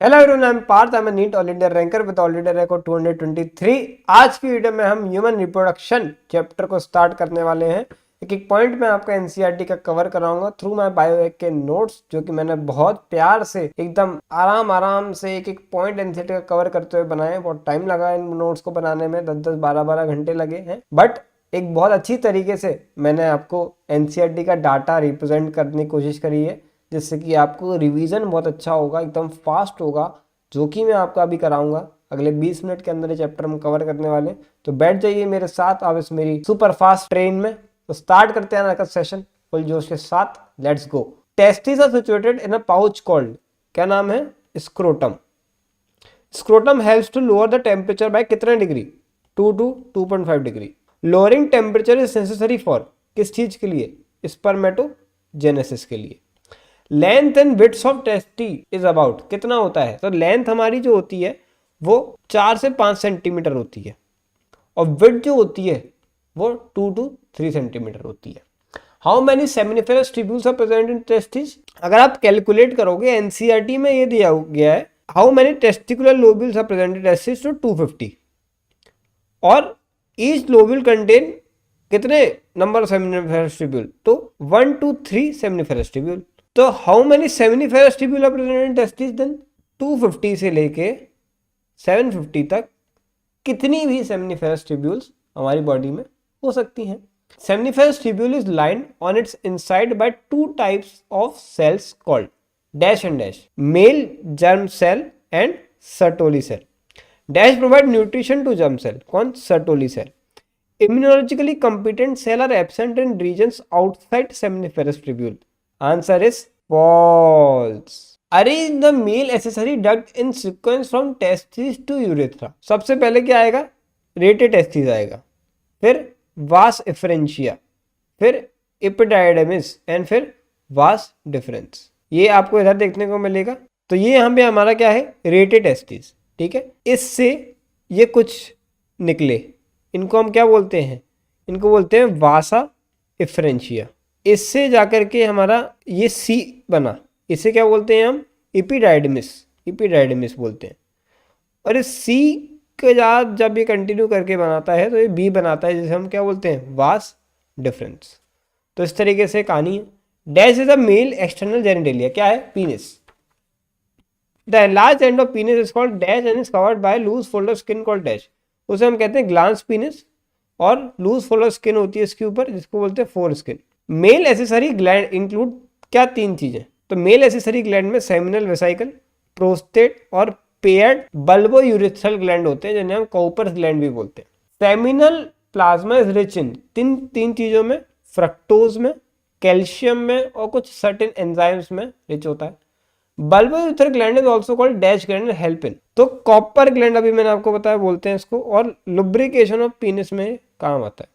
Hello everyone, I am Parth. I am NEET all India ranker with all India rank 223। आज की video में हम human reproduction chapter को start करने वाले हैं। एक एक पॉइंट में आपका एनसीईआरटी का कवर कराऊंगा थ्रू माय बायोएक के नोट्स, जो कि मैंने बहुत प्यार से एकदम आराम से एक एक पॉइंट एनसीईआरटी का कवर करते हुए बनाए। बहुत टाइम लगा इन नोट्स को बनाने में, 10-10 12-12 घंटे लगे हैं, बट एक बहुत अच्छी तरीके से मैंने आपको एनसीईआरटी का डाटा रिप्रेजेंट करने की कोशिश करी है, जिससे कि आपको रिवीजन बहुत अच्छा होगा, एकदम फास्ट होगा, जो कि मैं आपका अभी कराऊंगा। अगले 20 मिनट के अंदर ये चैप्टर हम कवर करने वाले। तो बैठ जाइए मेरे साथ आप इस मेरी सुपर फास्ट ट्रेन में। तो स्टार्ट करते हैं आज सेशन फुल जोश के साथ। Let's go. Testis are situated in a pouch called, क्या नाम है? Scrotum. Scrotum helps to lower the temperature by कितने degree? 2 to 2.5 degree. Lowering temperature is necessary for, किस चीज के लिए? स्पर्मेटोजेनेसिस के लिए। Length and width of testes is about, कितना होता है? तो लेंथ हमारी जो होती है वो 4 से 5 सेंटीमीटर होती है, और विड्थ जो होती है वो 2 to 3 सेंटीमीटर होती है। How many seminiferous tubules are present in testis? अगर आप कैलकुलेट करोगे, एनसीईआरटी में ये दिया गया है, how many testicular lobules are present in testis? तो 250, और ईच लोब्यूल कंटेन कितने नंबर ऑफ सेमिनिफेरस ट्यूब्यूल? तो 1 to 3 सेमिनिफेरस ट्यूब्यूल। तो how many seminiferous tubule are present in testis then? 250 से लेके 750 तक कितनी भी सेमिनिफेरस ट्यूब्यूल्स हमारी बॉडी में हो सकती हैं। Seminiferous tubule is lined on its inside by 2 types of cells called dash and dash, male germ cell and Sertoli cell. Dash provide nutrition to germ cell, कौन? Sertoli cell. Immunologically competent cell are absent in regions outside seminiferous tubule. Answer is false. Arrange the male accessory duct in sequence from testis to urethra. सबसे पहले क्या आएगा? Rated testis आएगा, फिर vas efferentia, फिर epididymis and फिर vas deferens। ये आपको इधर देखने को मिलेगा। तो ये यहाँ पे हमारा क्या है? Rated testis, ठीक है। इससे ये कुछ निकले, इनको हम क्या बोलते हैं? इनको बोलते हैं वासा इफ्रेंशिया। इससे जाकर के हमारा ये सी बना, इसे क्या बोलते हैं हम? इपिडाइडमिस, इपिडाइडमिस बोलते हैं। और इस सी के साथ जब ये कंटिन्यू करके बनाता है तो ये बी बनाता है, जिसे हम क्या बोलते हैं? Vas deferens. तो इस तरीके से कहानी है। Dash is a male external genitalia, क्या है? Penis. The large end of penis is called dash and is covered by loose folder skin called dash. उसे हम कहते हैं ग्लांस पीनिस, और लूज फोल्डर स्किन होती है इसके ऊपर, जिसको बोलते हैं foreskin. Male accessory gland include क्या? 3 चीजें। तो मेल एसेसरी ग्लैंड में सेमिनल वेसाइकल, प्रोस्टेट और पेयर्ड बल्बो यूरिथ्रल ग्लैंड होते हैं, जिन्हें हम कॉपर्स ग्लैंड भी बोलते हैं। Seminal plasma is rich in तीन चीजों में, फ्रक्टोज में, कैल्शियम में, और कुछ सर्टेन एंजाइम्स में रिच होता है। Bulbo urethral gland is also called dash gland and help in. तो कॉपर ग्लैंड अभी मैंने आपको बताया बोलते हैं इसको, और लुब्रिकेशन ऑफ पीनिस में काम आता है।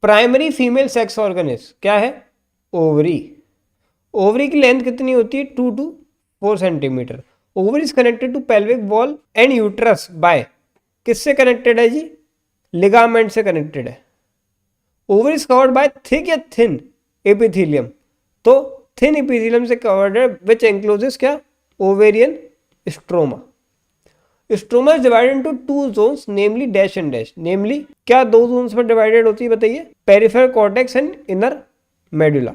प्राइमरी फीमेल सेक्स ऑर्गेनिज क्या है? ओवरी। ओवरी की लेंथ कितनी होती है? 2 to 4 centimetre. Ovary is connected to pelvic wall and uterus by, किससे कनेक्टेड है जी? लिगामेंट से कनेक्टेड है। Ovary is covered by thick या थिन एपिथेलियम, तो थिन एपिथेलियम से कवर्ड है, विच एंक्लोजेस क्या? Ovarian stroma. Stroma is divided into 2 zones, namely dash and dash. Namely क्या 2 जोन्स में डिवाइडेड होती है बताइए? Peripheral cortex and inner medulla.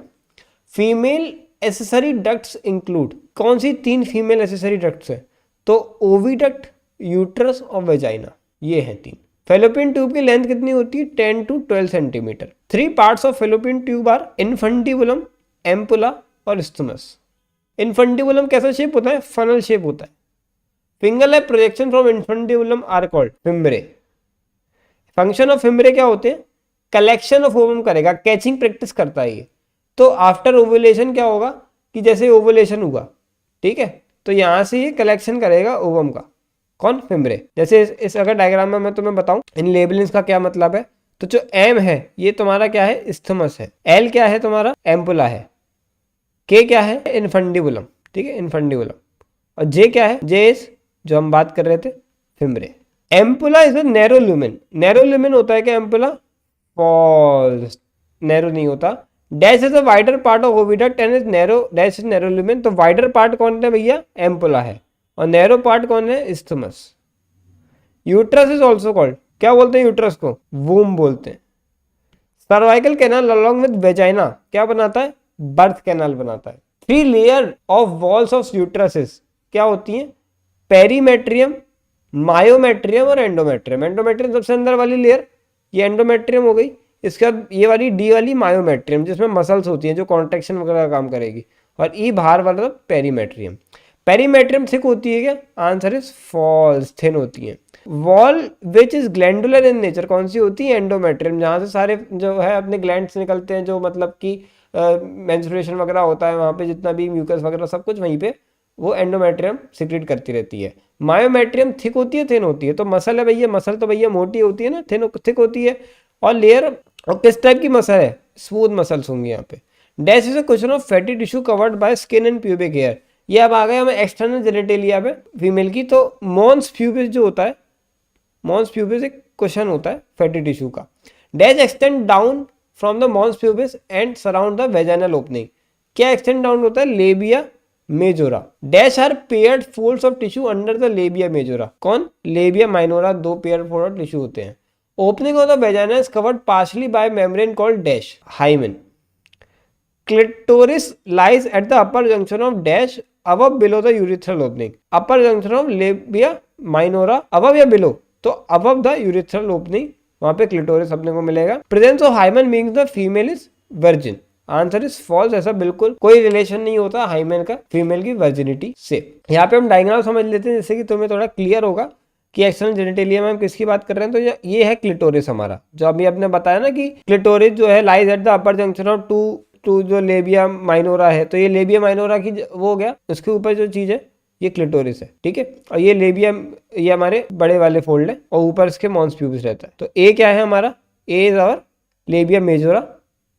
Female accessory ducts include, कौन सी 3 फीमेल एसेसरी डक्ट्स है? तो ओविडक्ट, यूट्रस और वेजाइना, ये हैं 3। फेलोपियन ट्यूब की लेंथ कितनी होती है? 10 to 12 centimetre. 3 parts of fallopian tube are infundibulum, ampulla और स्टमस। इन्फंटिबुलम कैसा शेप होता है? फनल शेप होता है। Finger like projection from infundibulum are called fimbriae. Function of fimbriae क्या होते हैं? कलेक्शन ऑफ ओवम करेगा, कैचिंग प्रैक्टिस करता है ये। तो आफ्टर ओवुलेशन क्या होगा कि जैसे ओवुलेशन हुआ, ठीक है, तो यहां से ये कलेक्शन करेगा ओवम का, कौन? फिम्बरे। जैसे इस अगर डायग्राम में मैं तुम्हें बताऊं इन लेबलिंग्स का क्या मतलब है, तो जो एम है ये तुम्हारा क्या है? इस्थमस है। एल क्या है तुम्हारा? एम्पुला है। के क्या है? इन्फंडिबुलम, ठीक है, इन्फंडिबुलम। और जे क्या है? जे इज, जो हम बात कर रहे थे, fimbriae. Ampulla is a narrow lumen. Narrow lumen होता है क्या एम्पुला? फॉल्स, नैरो नहीं होता। Dash is a wider part of oviduct and is narrow, dash is narrow lumen. तो वाइडर पार्ट कौन है भैया? एम्पुला है। और नैरो पार्ट कौन है, isthmus. Uterus is also called, क्या बोलते हैं यूट्रस को, वूम बोलते हैं। Cervical canal along with vagina क्या बनाता है, बर्थ कैनाल बनाता है। 3 layer of walls of uterus क्या होती है, पेरीमेट्रियम, मायोमेट्रियम और एंडोमेट्रियम। एंडोमेट्रियम सबसे अंदर वाली लेयर, ये एंडोमेट्रियम हो गई। इसके बाद ये वाली डी वाली मायोमेट्रियम, जिसमें मसल्स होती हैं जो कॉन्ट्रेक्शन वगैरह का काम करेगी। और ई बाहर वाला पेरीमेट्रियम। पेरीमेट्रियम थिक होती है क्या, आंसर इज फॉल्स, थिन होती है। Wall which is glandular in nature कौन सी होती है, एंडोमेट्रियम, जहाँ से सारे जो है अपने ग्लैंड्स निकलते हैं, जो मतलब कि मेंस्ट्रुएशन वगैरह होता है, वहाँ पे जितना भी म्यूकस वगैरह सब कुछ वहीं पे वो एंडोमेट्रियम सिक्रेट करती रहती है। मायोमेट्रियम थिक होती है, थिन होती है। तो मसल है भैया, मसल तो भैया मोटी होती है ना, थिक होती है। और लेयर, और किस टाइप की मसल है, स्मूथ मसल्स होंगी यहाँ पे। Dash is a question of fatty tissue covered by skin and pubic hair. ये अब आ गया हमें एक्सटर्नल जेनिटेलिया पे फीमेल की। तो मॉन्स प्यूबिस जो होता है, मॉन्स प्यूबिस एक क्वेश्चन होता है फैटी टिश्यू का। Dash extend down from the mons pubis and surround the vaginal opening. क्या एक्सटेंड डाउन होता है, labia majora. Dash are paired folds of tissue under the labia majora. कौन, labia minora, 2 paired fold of tissue होते हैं। Opening of the vagina is covered partially by membrane called dash, hymen. Clitoris lies at the upper junction of dash above below the urethral opening, upper junction of labia minora, above या below, तो above the urethral opening वहां पे clitoris अपने को मिलेगा। Presence of hymen means the female is virgin, answer is false. ऐसा बिल्कुल कोई रिलेशन नहीं होता हाइमन का फीमेल की वर्जिनिटी से। यहाँ पे हम डायग्राम समझ लेते हैं जिससे कि तुम्हें थोड़ा क्लियर होगा कि एक्सटर्नल जेनिटेलिया में हम किसकी बात कर रहे हैं। तो ये है क्लिटोरिस हमारा, जो अभी आपने बताया ना कि क्लिटोरिस जो है lies at the upper junction of two जो लेबिया माइनोरा है। तो ये लेबिया माइनोरा की वो हो गया, उसके ऊपर जो चीज है ये क्लिटोरिस है, ठीक है। और ये लेबिया, ये हमारे बड़े वाले फोल्ड है, और ऊपर इसके मॉन्स प्यूबिस रहता है। तो ए क्या है हमारा, A is our labia majora,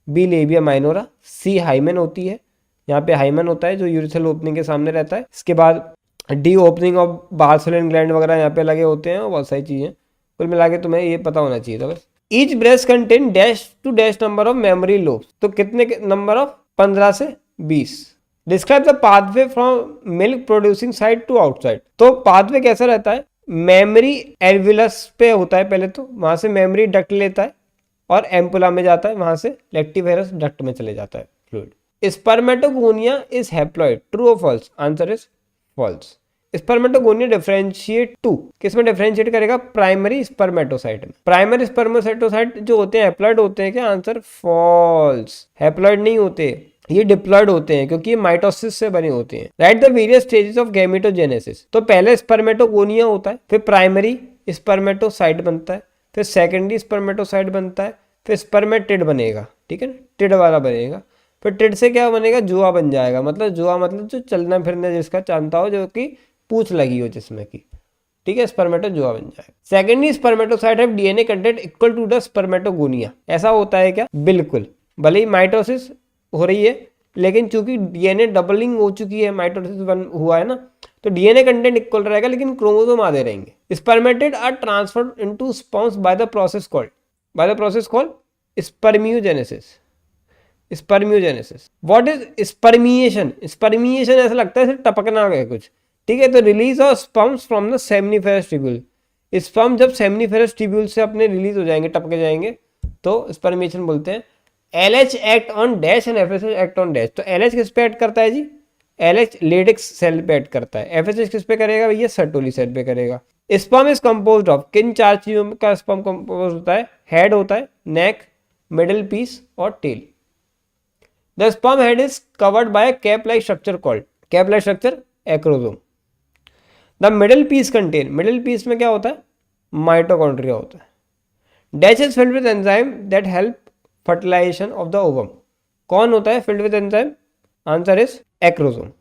B labia minora, C hymen होती है, यहाँ पे हाइमेन होता है जो यूरिथ्रल ओपनिंग के सामने रहता है। इसके बाद डी ओपनिंग ऑफ बार्सोलिन ग्लैंड वगैरह यहाँ पे लगे होते हैं, और बहुत सारी चीजें। कुल मिला के तुम्हें ये पता होना चाहिए था बस। Each breast contain dash to dash number of memory lobes. तो कितने नंबर ऑफ, 15 से 20। Describe the pathway from milk producing side to outside. तो पाथवे कैसा रहता है, मेमोरी एल्विलस पे होता है पहले, तो वहां से मेमोरी डक्ट लेता है और एम्पुला में जाता है, वहां से लेक्टिवेरस डक्ट में चले जाता है fluid. Spermatogonia is haploid, true और false, answer is false. Spermatogonia differentiate to, किसमें डिफरेंशिएट करेगा, प्राइमरी स्पर्मेटोसाइट में। प्राइमरी स्पर्मेटोसाइट जो होते हैं हैप्लॉइड होते हैं क्या, आंसर फॉल्स, हैप्लॉइड नहीं होते, ये डिप्लॉइड होते हैं क्योंकि ये माइटोसिस से बने होते हैं। Right the various stages of gametogenesis. तो पहले स्पर्मेटोगोनिया होता है, फिर प्राइमरी स्पर्मेटोसाइट बनता है, फिर सेकेंडरी स्पर्मेटोसाइट बनता है, फिर स्पर्मेटिड बनेगा, ठीक है ना, टिड वाला बनेगा। फिर टिड से क्या बनेगा, जुआ बन जाएगा। मतलब जुआ मतलब जो चलना फिरना जिसका जानता हो, जो कि पूछ लगी हो जिसमें की, ठीक है, स्पर्मेटो जुआ बन जाएगा। Secondary spermatocyte have DNA content equal to the spermatogonia. ऐसा होता है क्या, बिल्कुल। भले ही माइटोसिस हो रही है, लेकिन चूंकि डीएनए डबलिंग हो चुकी है, माइटोसिस हुआ है ना, तो डीएनए कंटेंट इक्वल रहेगा, लेकिन क्रोमोसोम आधे रहेंगे। Spermatid are transferred into sperms by the process called spermiogenesis. Spermiogenesis. What is spermiation, spermiation ऐसा लगता है टपकना है कुछ, ठीक है। तो release of sperms from the seminiferous tubule. Sperm जब सेमनीफेरस ट्यूब्यूल से अपने रिलीज हो जाएंगे, टपके जाएंगे, तो स्पर्मिएशन बोलते हैं। LH act on dash and FSH act on dash. तो LH किस पे एक्ट करता है जी, LH लेटेक्स सेल पे एक्ट करता है। FSH किस पे करेगा भैया, सर्टोली सेल पे करेगा। स्पर्म इज कंपोज्ड ऑफ, किन 4 चीजों का स्पर्म कंपोज होता है, हेड होता है, नेक, मिडिल पीस और tail. The sperm head is covered by cap like structure called, cap like structure acrosome. The middle piece contain, middle piece में क्या होता है, माइटोकॉन्ड्रिया होता है। Dash is filled with enzyme that help fertilization of the ovum. कौन होता है filled with enzyme, answer is acrosome.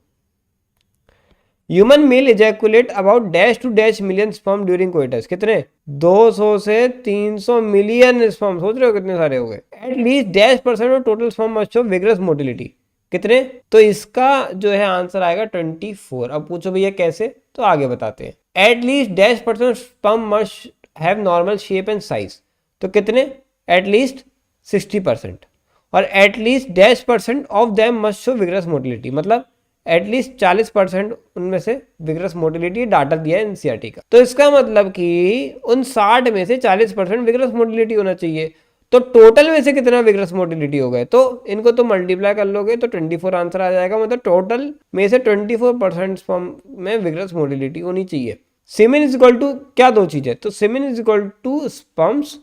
Human male ejaculate about dash to dash million sperm during coitus. कितने, 200 से 300 मिलियन स्पर्म। सोच रहे हो कितने सारे हो गए। At least dash % of total sperm must show vigorous motility. कितने, तो इसका जो है आंसर आएगा 24। अब पूछो भैया कैसे, तो आगे बताते हैं। At least dash % sperm must have normal shape and size. तो कितने, एट लीस्ट 60%। और at least dash % of them must show vigorous motility, मतलब एटलीस्ट 40% उनमें से विग्रस मोटिलिटी डाटा दिया है एनसीईआरटी का। तो इसका मतलब कि उन 60 में से 40% विग्रस मोटिलिटी होना चाहिए। तो टोटल में से कितना विग्रस मोटिलिटी हो गए, तो इनको तो मल्टीप्लाई कर लोगे तो 24 आंसर आ जाएगा। मतलब टोटल में से 24% स्पर्म में विग्रस मोटिलिटी होनी चाहिए। सीमेन इज इक्वल टू क्या, दो चीजें, तो semen is equal to sperms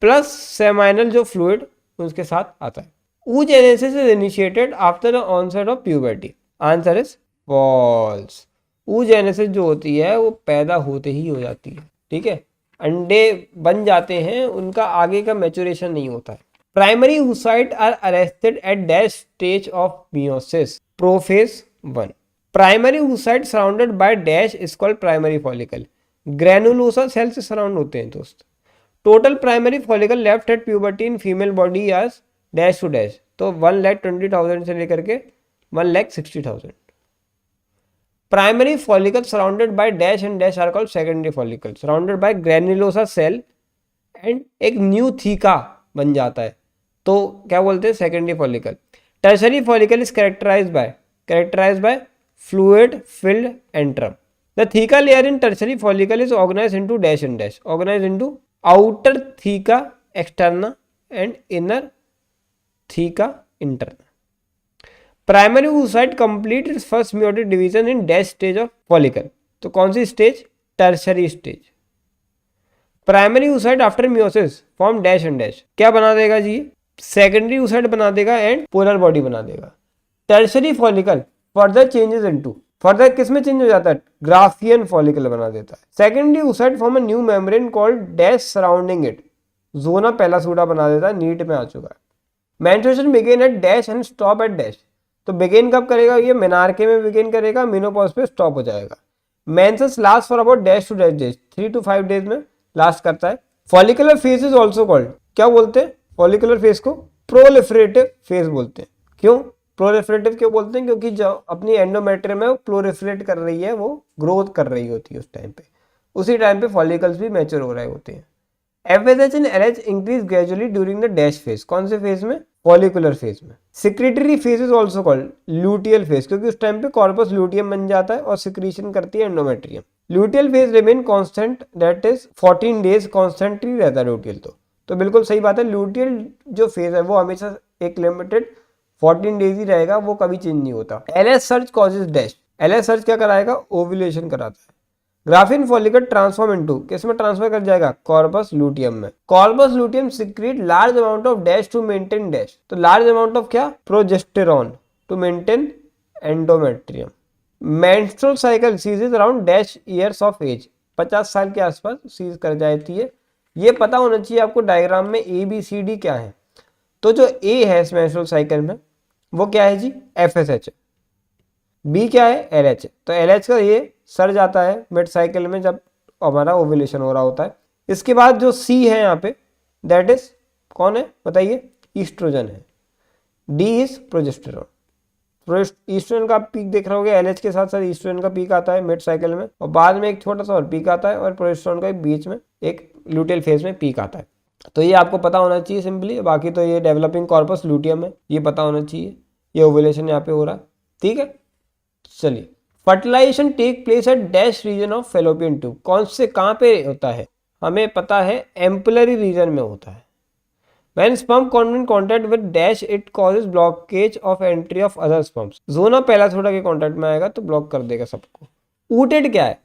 plus seminal जो फ्लूइड उसके साथ आता है। oogenesis is initiated after the onset of puberty. Answer is false. oogenesis जो होती है वो पैदा होते ही हो जाती है, ठीक है। अंडे बन जाते हैं, उनका आगे का मैच्योरेशन नहीं होता है। Primary oocyte are arrested at dash stage of meiosis, prophase 1। Primary oocyte surrounded by dash is called primary follicle. Granulosa cell से सराउंड होते हैं दोस्त। Total primary follicle left at puberty in female body आज dash to dash, तो 1,20,000 से लेकर के 1,60,000। Primary follicle surrounded by dash and dash are called secondary follicle, surrounded by granulosa cell and एक न्यू थीका बन जाता है, तो क्या बोलते हैं, secondary follicle. Tertiary follicle is characterised by fluid filled antrum. The theca layer in tertiary follicle is organised into dash and dash, organised into outer theca externa and inner theca interna. Primary oocyte complete its first meiotic division in dash stage of follicle, तो कौन सी stage, tertiary stage. Primary oocyte after meiosis form dash and dash, क्या बना देगा जी, secondary oocyte बना देगा and polar body बना देगा। Tertiary follicle further changes into, further किस में चेंज हो जाता है, ग्राफियन फॉलिकल बना देता है। Secondary oocyte form a new membrane called dash surrounding it, zona pellucida बना देता है, नीट में आ चुका है। Menstruation begin at dash and stop at dash, तो बिगिन कब करेगा, ये मेनार्के में बिगिन करेगा, मेनोपॉज पे स्टॉप हो जाएगा। Menses last for about dash to dash days, 3 to 5 days में लास्ट करता है। Follicular phase is also called, क्या बोलते हैं, फॉलिकुलर फेज को प्रोलिफरेटिव फेज बोलते हैं। क्यों प्रोलिफरेटिव क्यों बोलते हैं, क्योंकि जो अपनी एंडोमेट्रियम है वो प्रोलिफरेट कर रही है, वो ग्रोथ कर रही होती है उस टाइम पे, उसी टाइम पे फॉलिकल्स भी मैच्योर हो रहे होते हैं। FSH and LH increase gradually during the dash phase, कौन से फेज में, फॉलिकुलर फेज में। Secretary phase is also called luteal phase, क्योंकि उस टाइम पे कॉर्पस लूटियम बन जाता है और सिक्रीशन करती है endometrium. Luteal phase remain constant, that is 14 days constantly रहता है लूटियल, तो बिल्कुल सही बात है। लूटियल जो फेज है वो हमेशा एक लिमिटेड 14 डेज ही रहेगा, वो कभी चेंज नहीं होता। LH search causes dash, LH search क्या कराएगा, ओव्यूलेशन कराता है। ग्राफिन फॉलिकल ट्रांसफॉर्म इनटू, किस में ट्रांसफर कर जाएगा, कॉर्पस लूटियम में। Corpus luteum secrete large amount of dash to maintain dash, तो लार्ज अमाउंट ऑफ क्या, progesterone to maintain endometrium. Menstrual cycle ceases around dash years of age, 50 साल के आसपास सीज कर जाती है। ये पता होना चाहिए आपको डायग्राम में ABCD क्या है। तो जो A है इस मेंस्ट्रुअल साइकिल में वो क्या है जी, FSH, B क्या है, LH, तो LH का ये सर जाता है मिड साइकिल में जब हमारा ओव्यूलेशन हो रहा होता है। इसके बाद जो C है यहाँ पे, दैट इज कौन है बताइए, ईस्ट्रोजन है। D is progesterone. ईस्ट्रोजन का पीक देख रहे होगे, LH के साथ साथ ईस्ट्रोजन का पीक आता है मिड साइकिल में, और बाद में एक छोटा सा और पीक आता है, और प्रोजेस्टेरॉन का बीच में एक लूटियल फेज में पीक आता है। तो ये आपको पता होना चाहिए सिंपली। बाकी तो ये डेवलपिंग कॉर्पस लूटियम है, ये पता होना चाहिए, ये ओव्यूलेशन यहाँ पे हो रहा है, ठीक है। चलिए, fertilization take place at dash region of fallopian tube, कौन से कहाँ पे होता है, हमें पता है एम्पुलरी रीजन में होता है। When sperm come in contact with dash, it causes blockage of entry of other sperms. जोना पेलासोडा के कांटेक्ट में आएगा तो ब्लॉक कर देगा सबको। ऊटेड क्या है,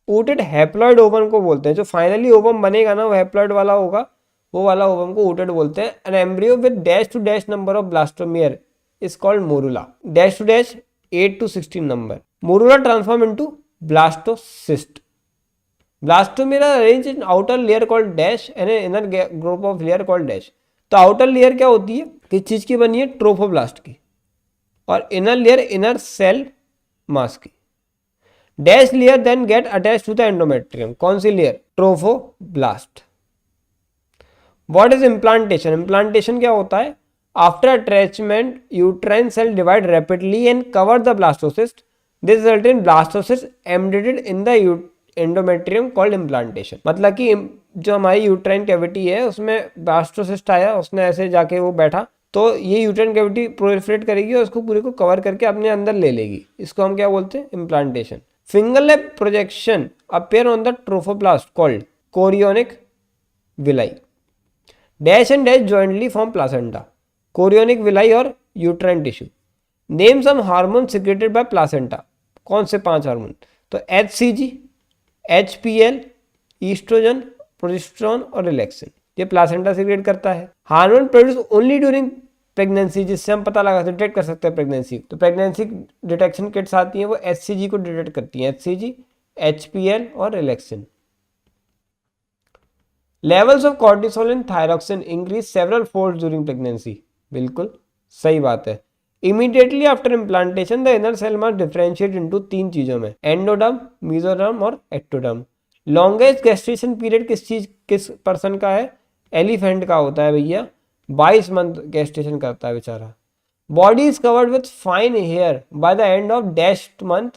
ऊटेड हैप्लॉइड ओवम को बोलते हैं। जो फाइनली ओवम बनेगा ना वो हैप्लॉइड वाला होगा, वो वाला ओवम को ऊटेड बोलते हैं। An embryo with dash to dash number of blastomere is called morula, dash to dash 8 to 16 number. Morula transform into blastocyst. Blastomere arrange in outer layer called dash and inner group of layer called dash. तो outer layer क्या होती है, किस चीज की बनी है, trophoblast की, और inner layer inner cell mass की। Dash layer then get attach to the endometrium, कौन सी layer, trophoblast. What is implantation, implantation क्या होता है, after attachment uterine cell divide rapidly and cover the blastocyst, this result in blastocyst embedded in the endometrium called implantation. मतलब कि जो हमारी uterine cavity है उसमें ब्लास्टोसिस्ट आया, उसने ऐसे जाके वो बैठा तो ये यूट्राइन कैविटी प्रोलिफरेट करेगी और उसको पूरे को कवर करके अपने अंदर ले लेगी। इसको हम क्या बोलते हैं? Implantation. Finger like projection appear on the trophoblast called chorionic villi. Dash and dash jointly form placenta. Chorionic villi और uterine tissue. Name some hormone secreted by placenta. कौन से 5 हार्मोन? तो HCG, HPL, ईस्ट्रोजन, प्रोजेस्टेरोन और relaxin, ये placenta secrete करता है। Hormone produce only during pregnancy, जिससे हम पता लगा डिटेक्ट कर सकते हैं प्रेगनेंसी। तो प्रेगनेंसी डिटेक्शन किट्स आती हैं, वो HCG को डिटेक्ट करती हैं। HCG, HPL और relaxin. Levels of cortisol and thyroxine increase several fold during pregnancy. बिल्कुल सही बात है। Immediately after implantation the inner cell must differentiate into 3 चीजों में, एंडोडर्म, मेसोडर्म और एक्टोडर्म। लॉन्गेस्ट गेस्टेशन पीरियड किस पर्सन का है? एलिफेंट का होता है भैया, 22 मंथ गेस्टेशन करता है बेचारा। Body is covered with fine hair by the end of dashed month,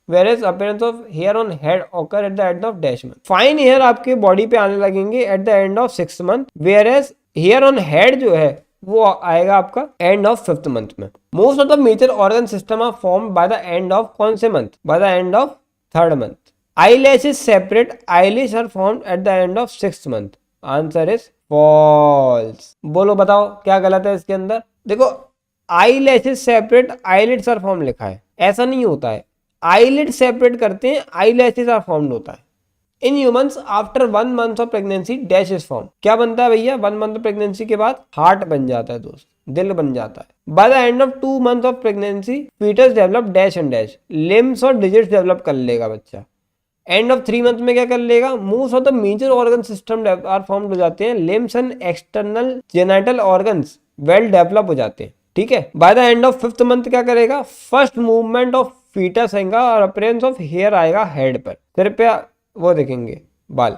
whereas appearance of hair on head occur at the end of dash month. Fine hair आपके बॉडी पे आने लगेंगे at the end of 6th month, whereas hair on head जो है वो आएगा आपका end of 5th month में। Most of the major organ system are formed by the end of कौन से month? By the end of 3rd month. Eyelashes separate, eyelids are formed at the end of 6th month. Answer is false. बोलो बताओ क्या गलत है इसके अंदर? देखो eyelashes separate, eyelids are formed लिखा है, ऐसा नहीं होता है। आईलिड सेपरेट करते हैं, आईलैशेस आर फॉर्म्ड होता है। In humans after 1 month of pregnancy dash is form. क्या बनता है भैया? 1 मंथ ऑफ प्रेगनेंसी के बाद हार्ट बन जाता है दोस्त, दिल बन जाता है। By the end of 2 month of pregnancy foetus develop dash and dash, limbs और डिजिट्स डेवलप कर लेगा बच्चा। एंड ऑफ 3 मंथ में क्या कर लेगा? Most of the major organ system are formed हो जाते हैं, limbs and external genital organs well develop हो जाते हैं, ठीक है। By the end of 5th month क्या करेगा? फर्स्ट मूवमेंट ऑफ फीटस आएगा और अपीयरेंस ऑफ हेयर आएगा हेड पर, सिर पे वो देखेंगे बाल।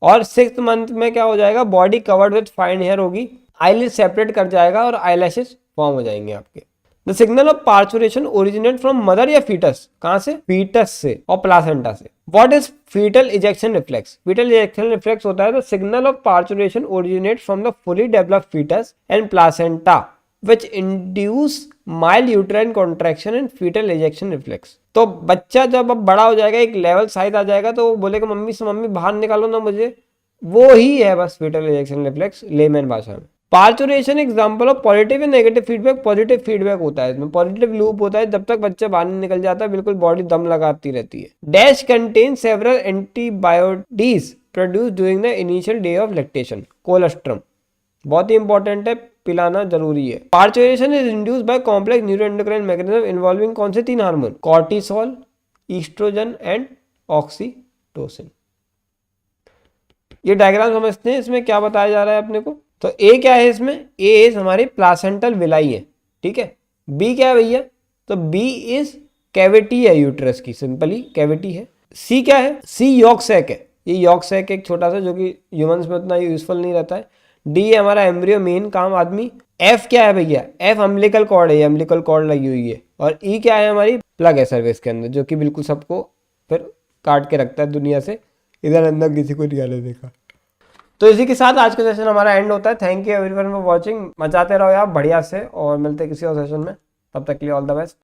और 6th मंथ में क्या हो जाएगा? Body covered with fine hair होगी, आईलिड सेपरेट कर जाएगा और आईलैशेस फॉर्म हो जाएंगे आपके। The signal of parturition originate from mother या फीटस। कहां से? फीटस से और प्लासेंटा से। What is foetal ejection reflex? Foetal ejection reflex होता है the signal of parturition originate from the fully developed foetus and placenta which induce mild uterine contraction and fetal ejection reflex। तो बच्चा जब अब बड़ा हो जाएगा, एक लेवल साइज आ जाएगा, तो वो बोलेगा मम्मी से मम्मी बाहर निकालो ना मुझे, वो ही है बस fetal ejection reflex लेमैन भाषा में। Parturition example of positive and negative feedback. Positive feedback होता है इसमें, पॉजिटिव लूप होता है, जब तक बच्चा बाहर नहीं निकल जाता है बिल्कुल बॉडी दम लगाती रहती है। Dash contain several antibiotics produce during the initial day of lactation. Colostrum बहुत ही इंपॉर्टेंट है, पिलाना जरूरी है। Parturition is induced by complex neuroendocrine mechanism involving कौन से 3 hormone? Cortisol, oestrogen and oxytocin. ये डायग्राम समझते हैं, इसमें क्या बताया जा रहा है अपने को। तो ए क्या है इसमें? ए इज हमारी प्लासेंटल विलाई है, ठीक है। बी क्या है भैया? तो बी इज कैविटी है यूट्रस की, सिंपली कैविटी है। सी क्या है? सी यॉक सैक है, ये यॉक सैक एक छोटा सा जो कि ह्यूमंस में उतना यूजफुल नहीं रहता है। डी है हमारा एम्ब्रियो, मेन काम आदमी। एफ क्या है भैया? एफ अम्बिलिकल कॉर्ड है, अम्बिलिकल कॉर्ड लगी हुई है। और ई क्या है? हमारी प्लग है सर्विस के अंदर, जो कि बिल्कुल सबको फिर काट के रखता है दुनिया से, इधर अंदर किसी को नहीं आने देगा। तो इसी के साथ आज का सेशन हमारा एंड होता है। Thank you everyone for watching. मचाते रहो यार बढ़िया से, और मिलते हैं किसी और सेशन में, तब तक के लिए ऑल द बेस्ट।